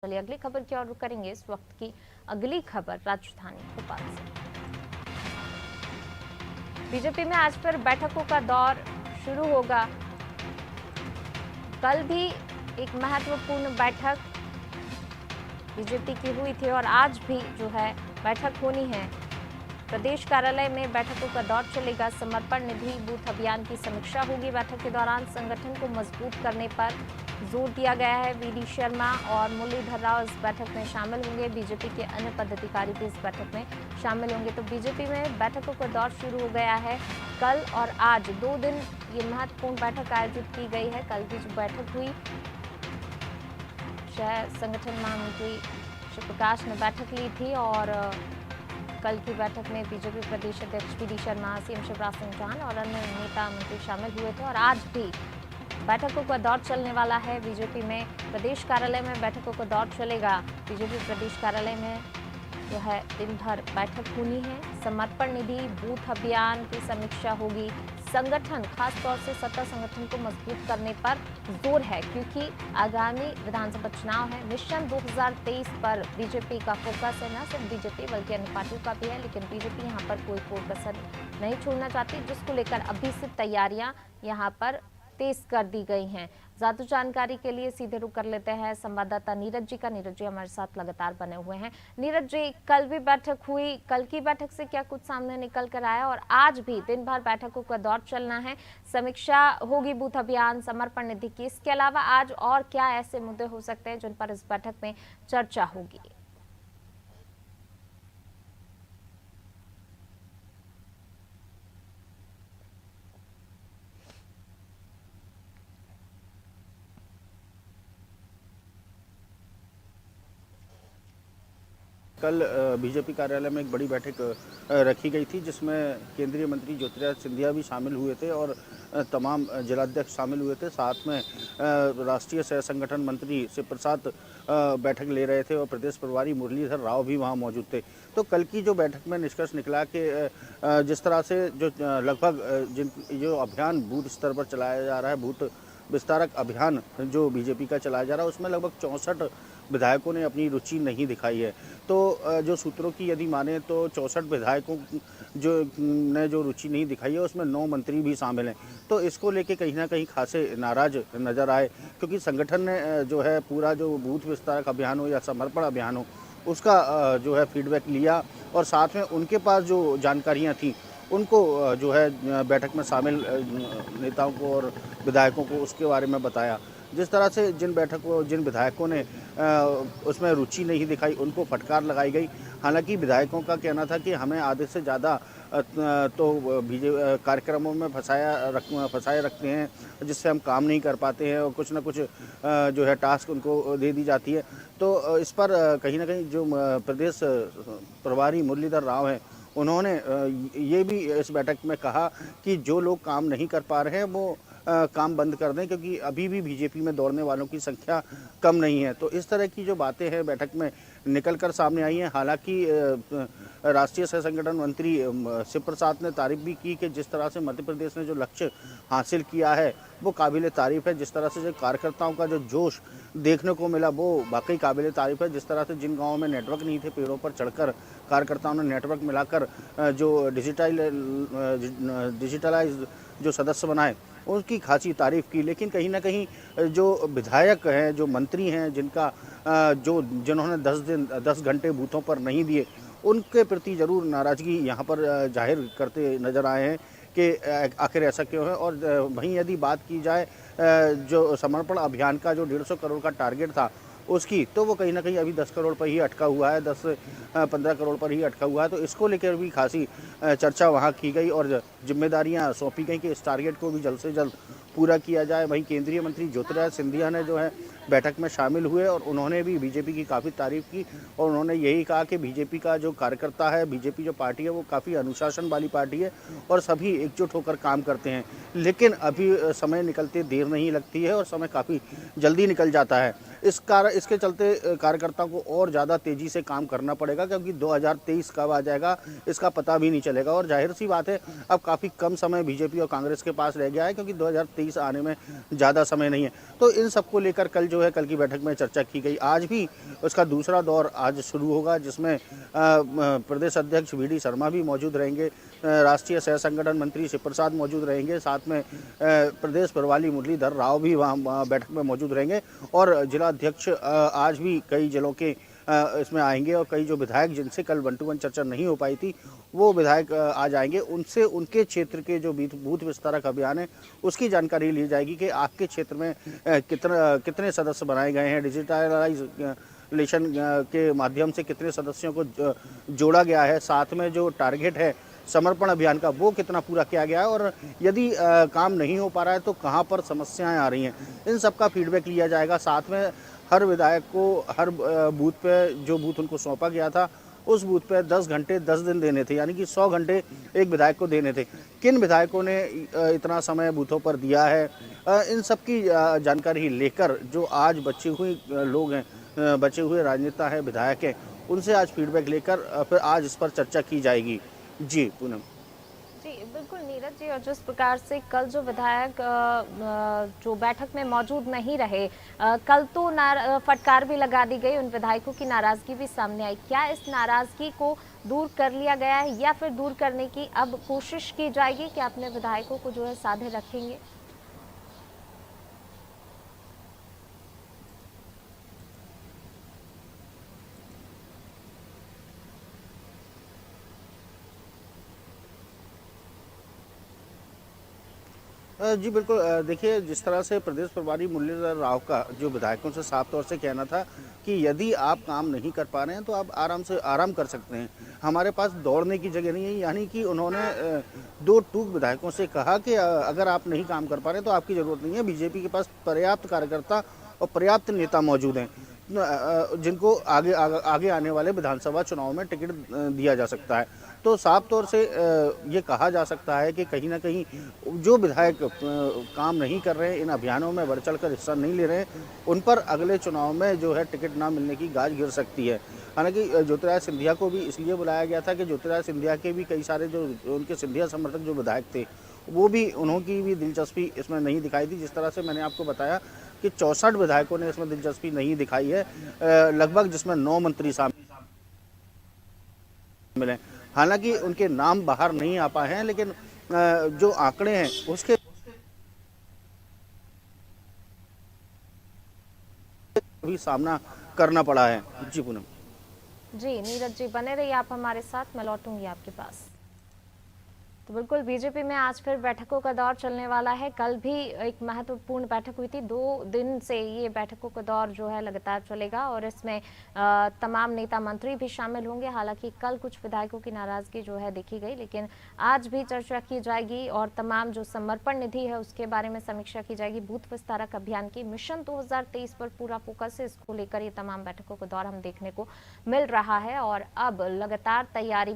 चलिए अगली खबर की ओर रुख करेंगे। इस वक्त की अगली खबर राजधानी भोपाल से। बीजेपी में आज फिर बैठकों का दौर शुरू होगा। कल भी एक महत्वपूर्ण बैठक बीजेपी की हुई थी और आज भी जो है बैठक होनी है। प्रदेश कार्यालय में बैठकों का दौर चलेगा। समर्पण निधि बूथ अभियान की समीक्षा होगी। बैठक के दौरान संगठन को मजबूत करने पर जोर दिया गया है। वीडी शर्मा और मुरलीधर राव इस बैठक में शामिल होंगे। बीजेपी के अन्य पदाधिकारी भी इस बैठक में शामिल होंगे। तो बीजेपी में बैठकों का दौर शुरू हो गया है। कल और आज 2 दिन ये महत्वपूर्ण बैठक आयोजित की गई है। कल की जो बैठक हुई, संगठन महामंत्री श्री प्रकाश ने बैठक ली थी और कल की बैठक में बीजेपी प्रदेश अध्यक्ष वीडी शर्मा, सीएम शिवराज सिंह चौहान और अन्य नेता मंत्री शामिल हुए थे। और आज भी बैठकों का दौर चलने वाला है। बीजेपी में प्रदेश कार्यालय में बैठकों का दौर चलेगा। बीजेपी प्रदेश कार्यालय में जो है दिन भर बैठक होनी है। समर्पण निधि बूथ अभियान की समीक्षा होगी। संगठन, खासतौर से सत्ता संगठन को मजबूत करने पर जोर है, क्योंकि आगामी विधानसभा चुनाव है। मिशन 2023 पर बीजेपी का फोकस है। न सिर्फ बीजेपी बल्कि अन्य पार्टियों का भी है, लेकिन बीजेपी यहाँ पर कोई कसर नहीं छोड़ना चाहती, जिसको लेकर अभी से तैयारियां यहाँ पर तेज कर दी गई हैं। ज्यादा जानकारी के लिए सीधे रुख कर लेते हैं संवाददाता नीरज जी का। नीरज जी हमारे साथ लगातार बने हुए हैं। नीरज जी, कल भी बैठक हुई, कल की बैठक से क्या कुछ सामने निकल कर आया और आज भी दिन भर बैठकों का दौर चलना है, समीक्षा होगी बूथ अभियान, समर्पण निधि की। इसके अलावा आज और क्या ऐसे मुद्दे हो सकते हैं जिन पर इस बैठक में चर्चा होगी? कल बीजेपी कार्यालय में एक बड़ी बैठक रखी गई थी, जिसमें केंद्रीय मंत्री ज्योतिरादित्य सिंधिया भी शामिल हुए थे और तमाम जिलाध्यक्ष शामिल हुए थे। साथ में राष्ट्रीय सह संगठन मंत्री शिव प्रसाद बैठक ले रहे थे और प्रदेश प्रभारी मुरलीधर राव भी वहां मौजूद थे। तो कल की जो बैठक में निष्कर्ष निकला कि जिस तरह से जो लगभग जो अभियान बूथ स्तर पर चलाया जा रहा है, बूथ विस्तारक अभियान जो बीजेपी का चलाया जा रहा है, उसमें लगभग 64 विधायकों ने अपनी रुचि नहीं दिखाई है। तो जो सूत्रों की यदि माने तो 64 विधायकों जो रुचि नहीं दिखाई है, उसमें 9 मंत्री भी शामिल हैं। तो इसको लेके कहीं ना कहीं खासे नाराज नजर आए, क्योंकि संगठन ने जो है पूरा जो बूथ विस्तारक अभियान हो या समर्पण अभियान हो, उसका जो है फीडबैक लिया और साथ में उनके पास जो जानकारियाँ थी उनको जो है बैठक में शामिल नेताओं को और विधायकों को उसके बारे में बताया। जिस तरह से जिन विधायकों ने उसमें रुचि नहीं दिखाई, उनको फटकार लगाई गई। हालांकि विधायकों का कहना था कि हमें आधे से ज़्यादा तो कार्यक्रमों में फंसाए रखते हैं, जिससे हम काम नहीं कर पाते हैं और कुछ ना कुछ जो है टास्क उनको दे दी जाती है। तो इस पर कहीं ना कहीं जो प्रदेश प्रभारी मुरलीधर राव हैं, उन्होंने ये भी इस बैठक में कहा कि जो लोग काम नहीं कर पा रहे हैं वो काम बंद कर दें, क्योंकि अभी भी बीजेपी में दौड़ने वालों की संख्या कम नहीं है। तो इस तरह की जो बातें हैं बैठक में निकल कर सामने आई हैं। हालांकि राष्ट्रीय सह संगठन मंत्री शिव प्रसाद ने तारीफ भी की कि जिस तरह से मध्य प्रदेश ने जो लक्ष्य हासिल किया है वो काबिल तारीफ है। जिस तरह से जो कार्यकर्ताओं का जो जोश देखने को मिला वो वाकई काबिल तारीफ है। जिस तरह से जिन गाँवों में नेटवर्क नहीं थे, पेड़ों पर चढ़कर कार्यकर्ताओं ने नेटवर्क मिलाकर जो डिजिटलाइज जो सदस्य बनाए, उनकी खासी तारीफ की। लेकिन कहीं ना कहीं जो विधायक हैं, जो मंत्री हैं, जिन्होंने 10 घंटे बूथों पर नहीं दिए, उनके प्रति ज़रूर नाराज़गी यहाँ पर जाहिर करते नज़र आए हैं कि आखिर ऐसा क्यों है। और वहीं यदि बात की जाए जो समर्पण अभियान का जो 150 करोड़ का टारगेट था उसकी, तो वो कहीं ना कहीं अभी 10 करोड़ पर ही अटका हुआ है, 10-15 करोड़ पर ही अटका हुआ है। तो इसको लेकर भी खासी चर्चा वहाँ की गई और जिम्मेदारियाँ सौंपी गई कि इस टारगेट को भी जल्द से जल्द पूरा किया जाए। वहीं केंद्रीय मंत्री ज्योतिरादित्य सिंधिया ने जो है बैठक में शामिल हुए और उन्होंने भी बीजेपी की काफ़ी तारीफ की और उन्होंने यही कहा कि बीजेपी का जो कार्यकर्ता है, बीजेपी जो पार्टी है, वो काफ़ी अनुशासन वाली पार्टी है और सभी एकजुट होकर काम करते हैं। लेकिन अभी समय निकलते देर नहीं लगती है और समय काफ़ी जल्दी निकल जाता है। इसके चलते कार्यकर्ताओं को और ज़्यादा तेज़ी से काम करना पड़ेगा, क्योंकि 2023 कब आ जाएगा इसका पता भी नहीं चलेगा। और जाहिर सी बात है, अब काफ़ी कम समय बीजेपी और कांग्रेस के पास रह गया है, क्योंकि 2023 आने में ज़्यादा समय नहीं है। तो इन सबको लेकर कल जो है कल की बैठक में चर्चा की गई। आज भी उसका दूसरा दौर आज शुरू होगा, जिसमें प्रदेश अध्यक्ष वी.डी. शर्मा भी मौजूद रहेंगे, राष्ट्रीय सह संगठन मंत्री शिव प्रसाद मौजूद रहेंगे, साथ में प्रदेश प्रभारी मुरलीधर राव भी वहाँ बैठक में मौजूद रहेंगे और जिला अध्यक्ष आज भी कई जिलों के इसमें आएंगे और कई जो विधायक जिनसे कल 1 to 1 चर्चा नहीं हो पाई थी वो विधायक आज आएंगे। उनसे उनके क्षेत्र के जो बूथ विस्तारक अभियान है उसकी जानकारी ली जाएगी कि आपके क्षेत्र में कितने सदस्य बनाए गए हैं, डिजिटलाइजेशन के माध्यम से कितने सदस्यों को जोड़ा गया है, साथ में जो टारगेट है समर्पण अभियान का वो कितना पूरा किया गया है और यदि काम नहीं हो पा रहा है तो कहाँ पर समस्याएं आ रही हैं, इन सब का फीडबैक लिया जाएगा। साथ में हर विधायक को हर बूथ पे जो बूथ उनको सौंपा गया था उस बूथ पे 10 घंटे 10 दिन देने थे, यानी कि 100 घंटे एक विधायक को देने थे। किन विधायकों ने इतना समय बूथों पर दिया है, इन सब की जानकारी लेकर जो आज बचे हुए लोग हैं, बचे हुए राजनेता हैं, विधायक हैं, उनसे आज फीडबैक लेकर फिर आज इस पर चर्चा की जाएगी। जी पूनम। जी बिल्कुल नीरज जी, और जिस प्रकार से कल जो विधायक जो बैठक में मौजूद नहीं रहे, कल तो फटकार भी लगा दी गई, उन विधायकों की नाराजगी भी सामने आई। क्या इस नाराजगी को दूर कर लिया गया है या फिर दूर करने की अब कोशिश की जाएगी कि अपने विधायकों को जो है साधे रखेंगे? जी बिल्कुल, देखिए जिस तरह से प्रदेश प्रभारी मुरलीधर राव का जो विधायकों से साफ तौर से कहना था कि यदि आप काम नहीं कर पा रहे हैं तो आप आराम कर सकते हैं, हमारे पास दौड़ने की जगह नहीं है। यानी कि उन्होंने दो टूक विधायकों से कहा कि अगर आप नहीं काम कर पा रहे हैं तो आपकी ज़रूरत नहीं है, बीजेपी के पास पर्याप्त कार्यकर्ता और पर्याप्त नेता मौजूद हैं जिनको आगे आने वाले विधानसभा चुनाव में टिकट दिया जा सकता है। तो साफ तौर से ये कहा जा सकता है कि कहीं ना कहीं जो विधायक काम नहीं कर रहे हैं, इन अभियानों में बढ़ चढ़ कर हिस्सा नहीं ले रहे हैं, उन पर अगले चुनाव में जो है टिकट ना मिलने की गाज गिर सकती है। हालांकि ज्योतिरादित्य सिंधिया को भी इसलिए बुलाया गया था कि ज्योतिरादित्य सिंधिया के भी कई सारे जो उनके सिंधिया समर्थक जो विधायक थे वो भी उन्होंने भी दिलचस्पी इसमें नहीं दिखाई थी। जिस तरह से मैंने आपको बताया कि 64 विधायकों ने इसमें दिलचस्पी नहीं दिखाई है, लगभग जिसमें 9 मंत्री शामिल हैं। हालांकि उनके नाम बाहर नहीं आ पाए हैं, लेकिन जो आंकड़े हैं उसके भी सामना करना पड़ा है। जी पूनम। जी नीरज जी, बने रहिए आप हमारे साथ, मैं लौटूंगी आपके पास। तो बिल्कुल बीजेपी में आज फिर बैठकों का दौर चलने वाला है। कल भी एक महत्वपूर्ण बैठक हुई थी, 2 दिन से ये बैठकों का दौर जो है लगातार चलेगा और इसमें तमाम नेता मंत्री भी शामिल होंगे। हालांकि कल कुछ विधायकों की नाराजगी जो है देखी गई, लेकिन आज भी चर्चा की जाएगी और तमाम जो समर्पण निधि है उसके बारे में समीक्षा की जाएगी। बूथ विस्तारक अभियान की मिशन 2023 पर पूरा फोकस है, इसको लेकर ये तमाम बैठकों का दौर हम देखने को मिल रहा है और अब लगातार तैयारी